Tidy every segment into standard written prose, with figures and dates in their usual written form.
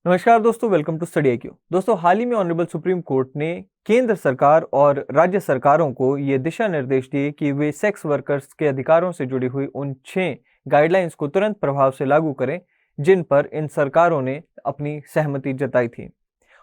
नमस्कार दोस्तों, welcome to study IQ। दोस्तों, हाल ही में ऑनरेबल सुप्रीम कोर्ट ने केंद्र सरकार और राज्य सरकारों को ये दिशा निर्देश दिए कि वे सेक्स वर्कर्स के अधिकारों से जुड़ी हुई उन 6 गाइडलाइंस को तुरंत प्रभाव से लागू करें जिन पर इन सरकारों ने अपनी सहमति जताई थी,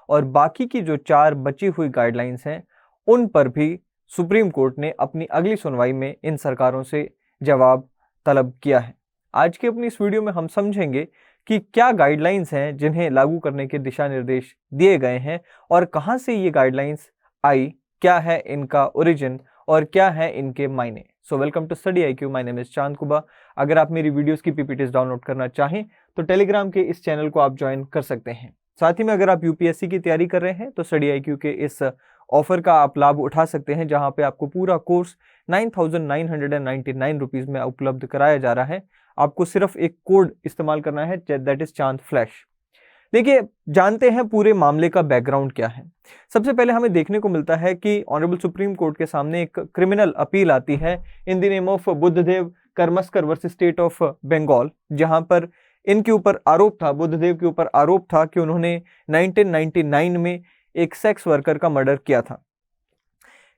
और बाकी की जो 4 बची हुई गाइडलाइंस हैं उन पर भी सुप्रीम कोर्ट ने अपनी अगली सुनवाई में इन सरकारों से जवाब तलब किया है। आज की अपनी इस वीडियो में हम समझेंगे कि क्या गाइडलाइंस हैं जिन्हें लागू करने के दिशा निर्देश दिए गए हैं और कहां से ये गाइडलाइंस आई, क्या है इनका ओरिजिन और क्या है इनके मायने। So welcome to study IQ। My name is Chand Kuba. अगर आप मेरी वीडियोस की PPTs डाउनलोड करना चाहें तो टेलीग्राम के इस चैनल को आप ज्वाइन कर सकते हैं। साथ ही में अगर आप UPSC की तैयारी कर रहे हैं तो स्टडी IQ के इस ऑफर का आप लाभ उठा सकते हैं, जहां पे आपको पूरा कोर्स 9,999 रुपीज में उपलब्ध कराया जा रहा है। आपको सिर्फ एक कोड इस्तेमाल करना है, दैट इज चांद फ्लैश। देखिए, जानते हैं पूरे मामले का बैकग्राउंड क्या है। सबसे पहले हमें देखने को मिलता है कि ऑनरेबल सुप्रीम कोर्ट के सामने एक क्रिमिनल अपील आती है in the name of Buddhadev Karmaskar versus state of Bengal, जहां पर इनके ऊपर आरोप था, बुद्धदेव के ऊपर आरोप था कि उन्होंने 1999 में एक सेक्स वर्कर का मर्डर किया था।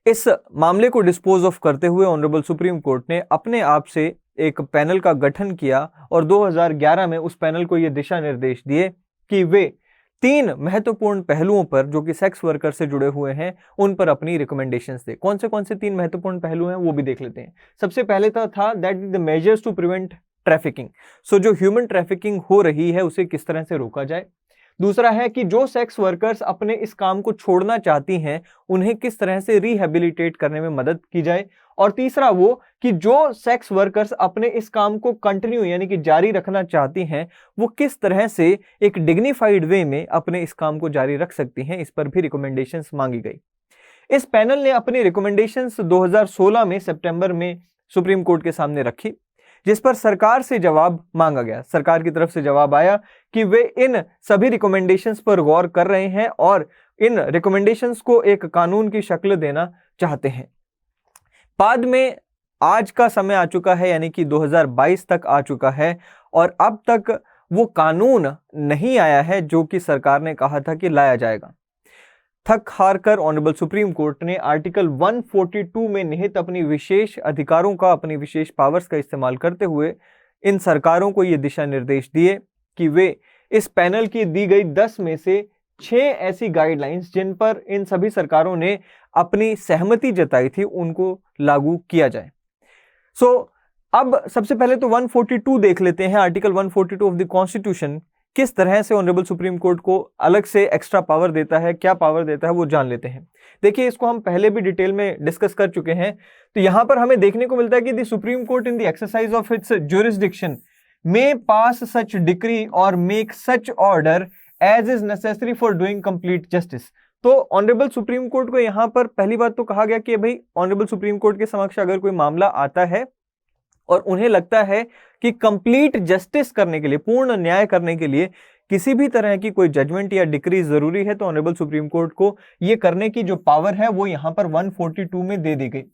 इस मामले को डिस्पोज ऑफ करते हुए ऑनरेबल सुप्रीम कोर्ट ने अपने आप से एक पैनल का गठन किया और 2011 में उस पैनल को यह दिशा निर्देश दिए कि वे 3 महत्वपूर्ण पहलुओं पर जो कि सेक्स वर्कर से जुड़े हुए हैं उन पर अपनी रिकमेंडेशंस दे। कौन से 3 महत्वपूर्ण पहलू हैं वो भी देख लेते हैं। सबसे पहले था that the measures to prevent trafficking. So जो ह्यूमन ट्रैफिकिंग हो रही है उसे किस तरह से रोका जाए। दूसरा है कि जो सेक्स वर्कर्स अपने इस काम को छोड़ना चाहती हैं उन्हें किस तरह से रिहेबिलिटेट करने में मदद की जाए। और तीसरा वो कि जो सेक्स वर्कर्स अपने इस काम को कंटिन्यू यानी कि जारी रखना चाहती हैं वो किस तरह से एक डिग्निफाइड वे में अपने इस काम को जारी रख सकती हैं। इस पर भी रिकमेंडेशंस मांगी गई। इस पैनल ने अपनी रिकमेंडेशंस 2016 में सितंबर में सुप्रीम कोर्ट के सामने रखी, जिस पर सरकार से जवाब मांगा गया। सरकार की तरफ से जवाब आया कि वे इन सभी रिकमेंडेशंस पर गौर कर रहे हैं और इन रिकमेंडेशंस को एक कानून की शक्ल देना चाहते हैं। बाद में आज का समय आ चुका है, यानी कि 2022 तक आ चुका है और अब तक वो कानून नहीं आया है जो कि सरकार ने कहा था कि लाया जाएगा। थक हार कर ऑनरेबल सुप्रीम कोर्ट ने आर्टिकल 142 में निहित अपनी विशेष अधिकारों का, अपनी विशेष पावर्स का इस्तेमाल करते हुए इन सरकारों को ये दिशा निर्देश दिए कि वे इस पैनल की दी गई 10 में से 6 ऐसी गाइडलाइंस जिन पर इन सभी सरकारों ने अपनी सहमति जताई थी उनको लागू किया जाए। अब सबसे पहले तो 142 देख लेते हैं। आर्टिकल 142 ऑफ द कॉन्स्टिट्यूशन किस तरह से ऑनरेबल सुप्रीम कोर्ट को अलग से एक्स्ट्रा पावर देता है, क्या पावर देता है वो जान लेते हैं। देखिए, इसको हम पहले भी डिटेल में डिस्कस कर चुके हैं। तो यहां पर हमें देखने को मिलता है कि the supreme court in the exercise of its jurisdiction may pass such decree or make such order as is necessary for doing complete justice। तो ऑनरेबल सुप्रीम कोर्ट को यहां पर पहली बात तो कहा गया कि भाई ऑनरेबल सुप्रीम कोर्ट के समक्ष अगर कोई मामला आता है और उन्हें लगता है कि कंप्लीट जस्टिस करने के लिए, पूर्ण न्याय करने के लिए किसी भी तरह की कोई जजमेंट या डिक्री जरूरी है, तो ऑनरेबल सुप्रीम कोर्ट को यह करने की जो पावर है वो यहां पर 142 में दे दी गई।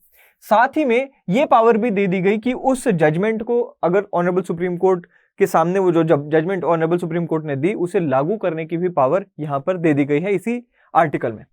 साथ ही में यह पावर भी दे दी गई कि उस जजमेंट को अगर ऑनरेबल सुप्रीम कोर्ट के सामने वो जो जजमेंट ऑनरेबल सुप्रीम कोर्ट ने दी उसे लागू करने की भी पावर यहां पर दे दी गई है इसी आर्टिकल में।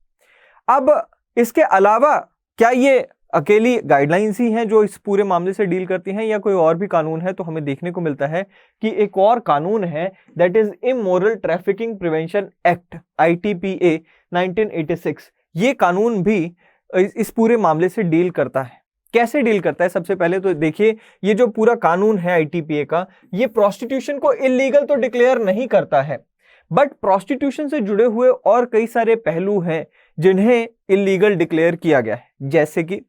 अब इसके अलावा क्या ये अकेली गाइडलाइंस ही हैं जो इस पूरे मामले से डील करती हैं या कोई और भी कानून है? तो हमें देखने को मिलता है कि एक और कानून है, that is immoral trafficking prevention act ITPA 1986। ये कानून भी इस पूरे मामले से डील करता है। कैसे डील करता है? सबसे पहले तो देखिए, ये जो पूरा कानून है ITPA का, ये प्रोस्टिट्यूशन को इलीगल तो डिक्लेयर नहीं करता है, बट प्रोस्टिट्यूशन से जुड़े हुए और कई सारे पहलू हैं जिन्हें इलीगल डिक्लेयर किया गया है। जैसे कि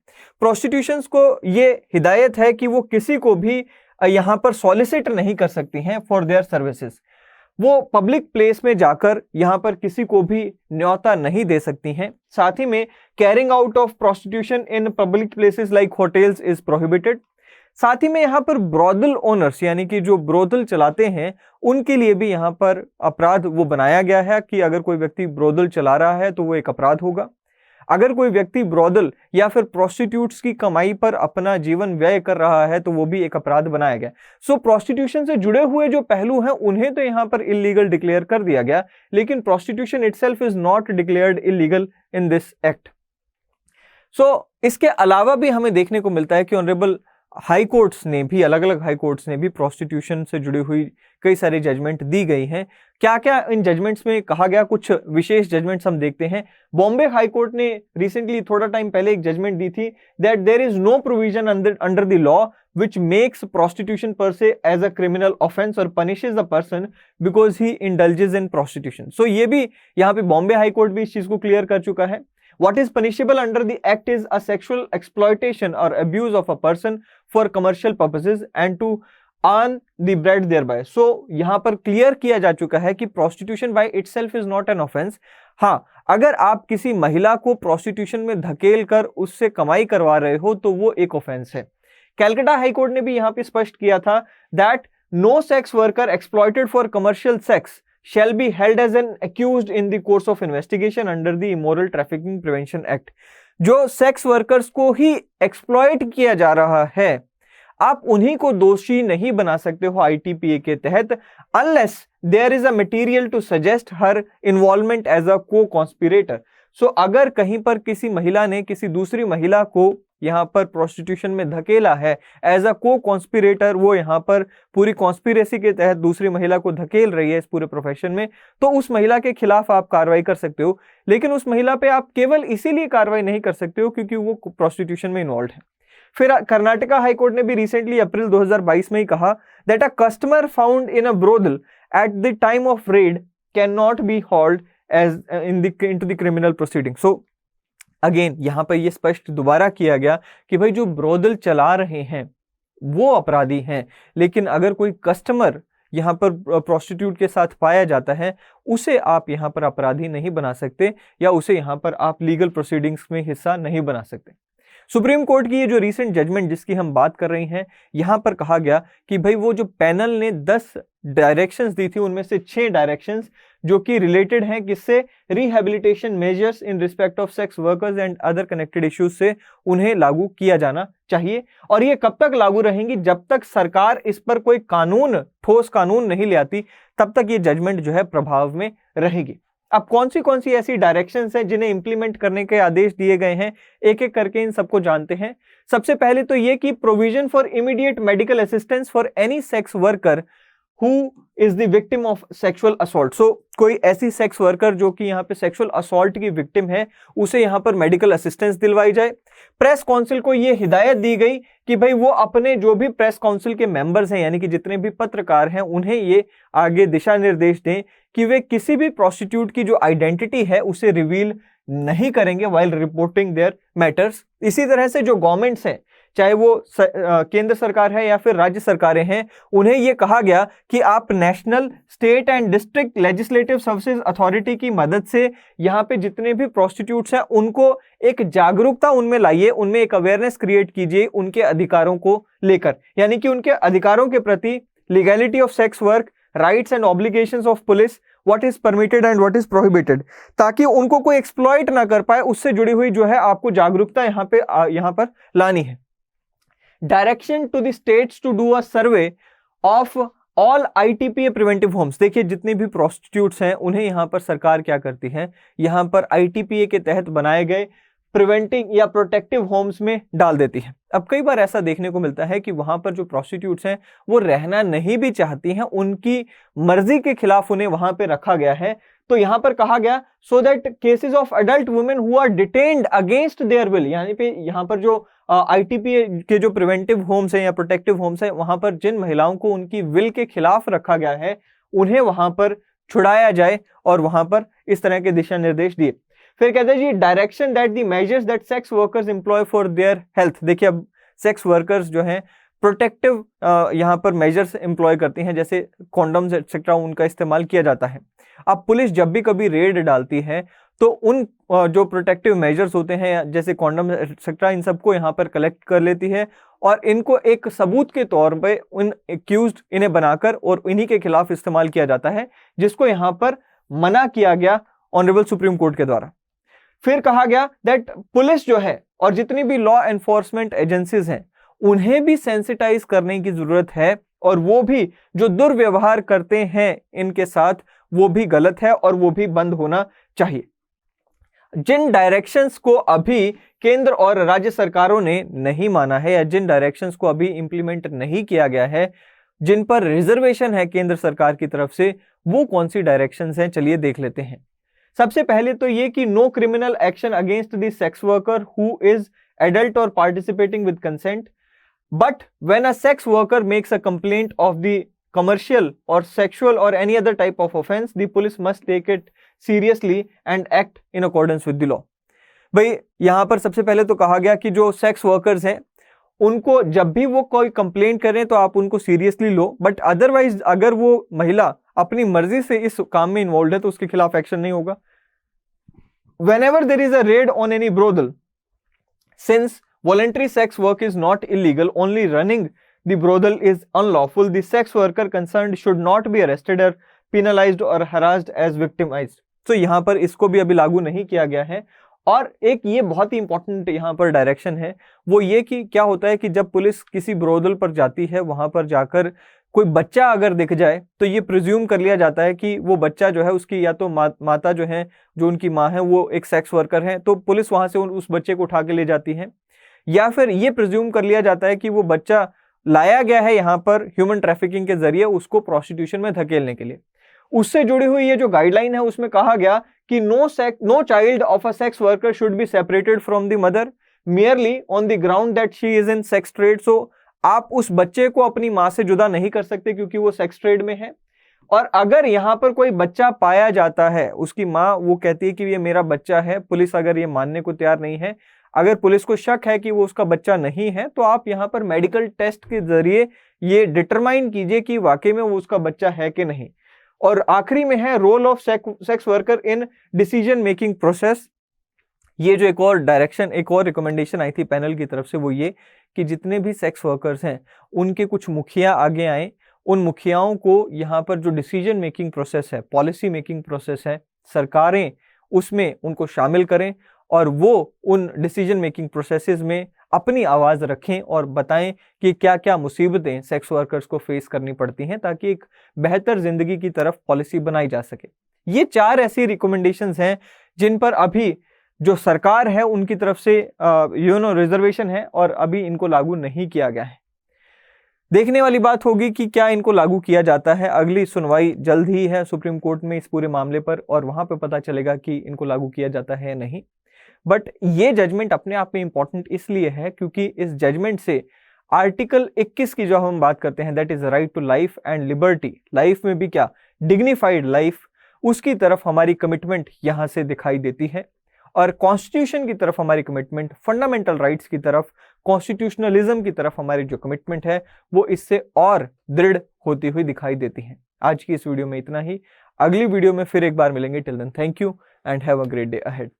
प्रोस्टिट्यूशन को ये हिदायत है कि वो किसी को भी यहां पर सॉलिसिट नहीं कर सकती हैं फॉर देयर सर्विसेज। वो पब्लिक प्लेस में जाकर यहां पर किसी को भी न्योता नहीं दे सकती हैं। साथ ही में carrying out of prostitution in public places like hotels is prohibited. साथ ही में यहाँ पर ब्रोदल ओनर्स यानी कि जो ब्रोदल चलाते हैं उनके लिए भी यहाँ पर अपराध वो बनाया गया है कि अगर कोई व्यक्ति ब्रोदल चला रहा है तो वो एक अपराध होगा। अगर कोई व्यक्ति ब्रोदल या फिर प्रोस्टिट्यूट्स की कमाई पर अपना जीवन व्यय कर रहा है तो वो भी एक अपराध बनाया गया। सो प्रोस्टिट्यूशन से जुड़े हुए जो पहलू हैं उन्हें तो यहां पर इलीगल डिक्लेयर कर दिया गया, लेकिन prostitution itself is not declared illegal in this act. So इसके अलावा भी हमें देखने को मिलता है कि ऑनरेबल हाई कोर्ट्स ने भी, अलग अलग हाई कोर्ट्स ने भी प्रोस्टिट्यूशन से जुड़ी हुई कई सारी जजमेंट दी गई हैं। क्या क्या इन जजमेंट्स में कहा गया, कुछ विशेष जजमेंट्स हम देखते हैं। बॉम्बे हाई कोर्ट ने रिसेंटली थोड़ा टाइम पहले एक जजमेंट दी थी that there is no provision under the law which makes prostitution per se as a criminal offense or punishes the person because he indulges in prostitution. So ये भी यहाँ पे बॉम्बे हाई कोर्ट भी इस चीज को क्लियर कर चुका है। What is punishable under the act is a sexual exploitation or abuse of a person for commercial purposes and to earn the bread thereby. So यहाँ पर क्लियर किया जा चुका है कि prostitution by itself is not an offense. हाँ, अगर आप किसी महिला को prostitution में धकेल कर उससे कमाई करवा रहे हो तो वो एक ऑफेंस है। कैलकाटा हाई कोर्ट ने भी यहां पे स्पष्ट किया था that no sex worker exploited for commercial sex shall be held as an accused in the course of investigation under the immoral trafficking prevention act. जो सेक्स वर्कर्स को ही एक्सप्लॉइट किया जा रहा है, आप उन्हीं को दोषी नहीं बना सकते हो आईटीपीए के तहत unless there is a material to suggest her involvement as a co conspirator. सो अगर कहीं पर किसी महिला ने किसी दूसरी महिला को यहां पर प्रोस्टिट्यूशन में धकेला है एज अ को कॉन्स्पिरेटर, वो यहां पर पूरी कॉन्स्पिरेसी के तहत दूसरी महिला को धकेल रही है इस पूरे प्रोफेशन में, तो उस महिला के खिलाफ आप कार्रवाई कर सकते हो। लेकिन उस महिला पे आप केवल इसीलिए कार्रवाई नहीं कर सकते हो क्योंकि वो प्रोस्टिट्यूशन में इन्वॉल्व है। फिर कर्नाटका हाई कोर्ट ने भी रिसेंटली अप्रैल 2022 में ही कहा that a customer found in a brothel at the time of raid can not be hold as into the criminal proceeding. So again यहां पर यह स्पष्ट दोबारा किया गया कि भाई जो ब्रोदल चला रहे हैं वो अपराधी हैं, लेकिन अगर कोई कस्टमर यहां पर प्रोस्टिट्यूट के साथ पाया जाता है उसे आप यहां पर अपराधी नहीं बना सकते या उसे यहां पर आप लीगल प्रोसीडिंग्स में हिस्सा नहीं बना सकते। सुप्रीम कोर्ट की ये जो रीसेंट जजमेंट जिसकी हम बात कर रहे हैं, यहां पर कहा गया कि भाई वो जो पैनल ने 10 डायरेक्शंस दी थी उनमें से 6 डायरेक्शंस जो कि रिलेटेड हैं किससे, rehabilitation measures in respect of sex workers and other connected issues से उन्हें लागू किया जाना चाहिए। और ये कब तक लागू रहेंगी, जब तक सरकार इस पर कोई कानून, ठोस कानून नहीं ले आती, तब तक ये जजमेंट जो है प्रभाव में रहेगी। अब कौन सी ऐसी डायरेक्शंस हैं जिन्हें इंप्लीमेंट करने के आदेश दिए गए हैं, एक एक करके इन सबको जानते हैं। सबसे पहले तो ये कि provision for immediate medical assistance for any sex worker who is the victim of sexual assault. So कोई ऐसी सेक्स वर्कर जो कि यहाँ पे सेक्सुअल असॉल्ट की विक्टिम है उसे यहाँ पर मेडिकल असिस्टेंस दिलवाई जाए। प्रेस काउंसिल को ये हिदायत दी गई कि भाई वो अपने जो भी प्रेस काउंसिल के मेंबर्स हैं यानी कि जितने भी पत्रकार हैं उन्हें ये आगे दिशा निर्देश दें कि वे किसी भी प्रोस्टिट्यूट की जो आइडेंटिटी है उसे रिवील नहीं करेंगे व्हाइल रिपोर्टिंग देयर मैटर्स। इसी तरह से जो गवर्नमेंट्स हैं, चाहे वो केंद्र सरकार है या फिर राज्य सरकारें हैं, उन्हें यह कहा गया कि आप national, state and district legislative services authority की मदद से यहाँ पे जितने भी प्रोस्टिट्यूट्स हैं उनको एक जागरूकता उनमें लाइए, उनमें एक अवेयरनेस क्रिएट कीजिए उनके अधिकारों को लेकर, यानी कि उनके अधिकारों के प्रति, legality of sex work, rights and obligations of police, what is permitted and what is prohibited, ताकि उनको कोई एक्सप्लॉइट ना कर पाए। उससे जुड़ी हुई जो है आपको जागरूकता यहाँ पर लानी है। Direction to the states to do a survey of all ITPA preventive homes. देखिए जितने भी प्रोस्टिट्यूट्स हैं उन्हें यहां पर सरकार क्या करती है, यहां पर आईटीपीए के तहत बनाए गए प्रिवेंटिंग या प्रोटेक्टिव होम्स में डाल देती है। अब कई बार ऐसा देखने को मिलता है कि वहां पर जो प्रोस्टिट्यूट्स हैं वो रहना नहीं भी चाहती हैं, उनकी मर्जी के खिलाफ उन्हें वहां पे रखा गया है। तो यहां पर कहा गया so that cases of adult women who are detained against their will, यानी पे यहां पर जो आईटीपीए के जो प्रिवेंटिव होम्स हैं या प्रोटेक्टिव होम्स हैं वहां पर जिन महिलाओं को उनकी विल के खिलाफ रखा गया है उन्हें वहां पर छुड़ाया जाए और वहां पर इस तरह के दिशा निर्देश दिए। फिर कहते हैं जी direction that the measures that sex workers employ for their health. देखिए अब सेक्स वर्कर्स जो हैं प्रोटेक्टिव यहाँ पर मेजर्स एम्प्लॉय करती हैं, जैसे कॉन्डम्स एक्सेट्रा उनका इस्तेमाल किया जाता है। अब पुलिस जब भी कभी रेड डालती है तो उन जो प्रोटेक्टिव मेजर्स होते हैं जैसे कॉन्डम एक्सेट्रा इन सबको यहाँ पर कलेक्ट कर लेती है और इनको एक सबूत के तौर पे उन एक्यूज्ड इन्हें बनाकर और इन्हीं के खिलाफ इस्तेमाल किया जाता है, जिसको यहाँ पर मना किया गया ऑनरेबल सुप्रीम कोर्ट के द्वारा। फिर कहा गया दैट पुलिस जो है और जितनी भी लॉ एनफोर्समेंट एजेंसीज हैं उन्हें भी सेंसिटाइज करने की जरूरत है, और वो भी जो दुर्व्यवहार करते हैं इनके साथ वो भी गलत है और वो भी बंद होना चाहिए। जिन डायरेक्शंस को अभी केंद्र और राज्य सरकारों ने नहीं माना है या जिन डायरेक्शंस को अभी इंप्लीमेंट नहीं किया गया है, जिन पर रिजर्वेशन है केंद्र सरकार की तरफ से, वो कौन सी डायरेक्शंस हैं चलिए देख लेते हैं। सबसे पहले तो ये कि no criminal action against the sex worker who is adult और participating with consent, but when a sex worker makes a complaint of the commercial or sexual or any other type of offense, the police must take it seriously and act in accordance with the law। भाई यहां पर सबसे पहले तो कहा गया कि जो सेक्स वर्कर्स हैं उनको जब भी वो कोई कंप्लेंट करें तो आप उनको सीरियसली लो, बट अदरवाइज अगर वो महिला अपनी मर्जी से इस काम में इन्वॉल्व है तो उसके खिलाफ एक्शन नहीं होगा। Whenever there is a raid on any brothel, since voluntary sex work is not illegal, only running the brothel is unlawful, the sex worker concerned should not be arrested or penalized or harassed as victimized। तो यहां पर इसको भी अभी लागू नहीं किया गया है। और एक ये बहुत ही इंपॉर्टेंट यहां पर डायरेक्शन है, वो ये कि क्या होता है कि जब पुलिस किसी ब्रोदल पर जाती है, वहां पर जाकर कोई बच्चा अगर दिख जाए तो ये प्रिज्यूम कर लिया जाता है कि वो बच्चा जो है उसकी या तो माता जो है, जो उनकी माँ है, वो एक सेक्स वर्कर है, तो पुलिस वहां से उस बच्चे को उठा के ले जाती है। या फिर ये प्रिज्यूम कर लिया जाता है कि वो बच्चा लाया गया है यहाँ पर ह्यूमन ट्रैफिकिंग के जरिए उसको प्रोस्टिट्यूशन में धकेलने के लिए। उससे जुड़ी हुई ये जो गाइडलाइन है उसमें कहा गया कि no child of a sex worker should be separated from the mother merely on the ground that she is in sex trade. So आप उस बच्चे को अपनी मां से जुदा नहीं कर सकते क्योंकि वो सेक्स ट्रेड में है। और अगर यहाँ पर कोई बच्चा पाया जाता है, उसकी माँ वो कहती है कि ये मेरा बच्चा है, पुलिस अगर ये मानने को तैयार नहीं है, अगर पुलिस को शक है कि वो उसका बच्चा नहीं है, तो आप यहाँ पर मेडिकल टेस्ट के जरिए ये डिटरमाइन कीजिए कि वाकई में वो उसका बच्चा है कि नहीं। और आखिरी में है role of sex worker in decision making process. ये जो एक और डायरेक्शन, एक और रिकमेंडेशन आई थी पैनल की तरफ से, वो ये कि जितने भी सेक्स वर्कर्स हैं उनके कुछ मुखिया आगे आए, उन मुखियाओं को यहाँ पर जो डिसीजन मेकिंग प्रोसेस है, पॉलिसी मेकिंग प्रोसेस है, सरकारें उसमें उनको शामिल करें और वो उन डिसीजन मेकिंग प्रोसेसेस में अपनी आवाज रखें और बताएं कि क्या क्या मुसीबतें सेक्स वर्कर्स को फेस करनी पड़ती हैं, ताकि एक बेहतर जिंदगी की तरफ पॉलिसी बनाई जा सके। ये 4 ऐसी रिकमेंडेशंस हैं जिन पर अभी जो सरकार है उनकी तरफ से रिजर्वेशन है और अभी इनको लागू नहीं किया गया है। देखने वाली बात होगी कि क्या इनको लागू किया जाता है। अगली सुनवाई जल्द ही है सुप्रीम कोर्ट में इस पूरे मामले पर, और वहां पे पता चलेगा कि इनको लागू किया जाता है या नहीं। बट ये जजमेंट अपने आप में इंपॉर्टेंट इसलिए है क्योंकि इस जजमेंट से आर्टिकल 21 की जो हम बात करते हैं, that is right to life and liberty, life में भी क्या डिग्निफाइड लाइफ, उसकी तरफ हमारी कमिटमेंट यहां से दिखाई देती है। और कॉन्स्टिट्यूशन की तरफ हमारी कमिटमेंट, फंडामेंटल राइट्स की तरफ, कॉन्स्टिट्यूशनलिज्म की तरफ हमारी जो कमिटमेंट है वो इससे और दृढ़ होती हुई दिखाई देती है। आज की इस वीडियो में इतना ही। अगली वीडियो में फिर एक बार मिलेंगे। Till then thank you and have a great day ahead.